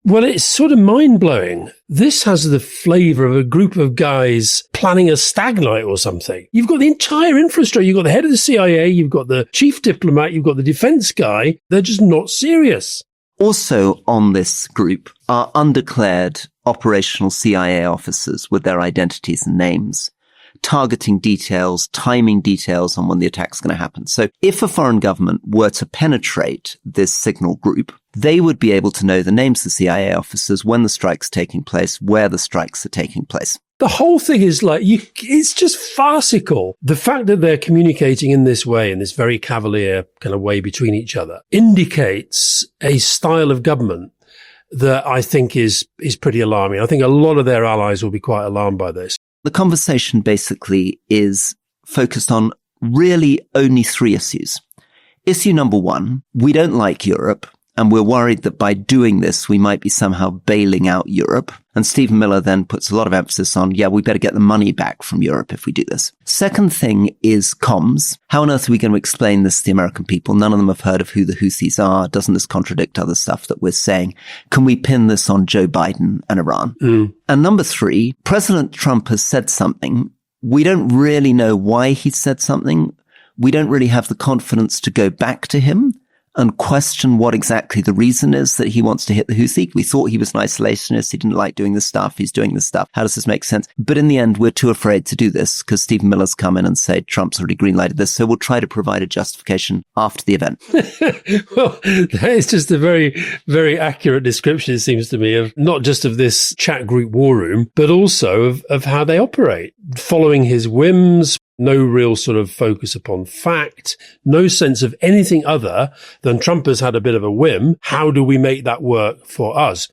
Well, it's sort of mind-blowing. This has the flavour of a group of guys planning a stag night or something. You've got the entire infrastructure. You've got the head of the CIA, you've got the chief diplomat, you've got the defence guy. They're just not serious. Also on this group are undeclared operational CIA officers with their identities and names, targeting details, timing details on when the attack's going to happen. So if a foreign government were to penetrate this signal group, they would be able to know the names of the CIA officers, when the strike's taking place, where the strikes are taking place. The whole thing is it's just farcical. The fact that they're communicating in this way, in this very cavalier kind of way between each other, indicates a style of government that I think is pretty alarming. I think a lot of their allies will be quite alarmed by this. The conversation basically is focused on really only three issues. Issue number one, we don't like Europe, and we're worried that by doing this, we might be somehow bailing out Europe. And Stephen Miller then puts a lot of emphasis on, we better get the money back from Europe if we do this. Second thing is comms. How on earth are we going to explain this to the American people? None of them have heard of who the Houthis are. Doesn't this contradict other stuff that we're saying? Can we pin this on Joe Biden and Iran? And number three, President Trump has said something. We don't really know why he said something. We don't really have the confidence to go back to him and question what exactly the reason is that he wants to hit the Houthi. We thought he was an isolationist. He didn't like doing this stuff. He's doing this stuff. How does this make sense? But in the end, we're too afraid to do this because Stephen Miller's come in and said Trump's already greenlighted this. So we'll try to provide a justification after the event. Well, that is just a very, very accurate description, it seems to me, of not just of this chat group war room, but also of how they operate, following his whims. No real sort of focus upon fact, no sense of anything other than Trump has had a bit of a whim. How do we make that work for us?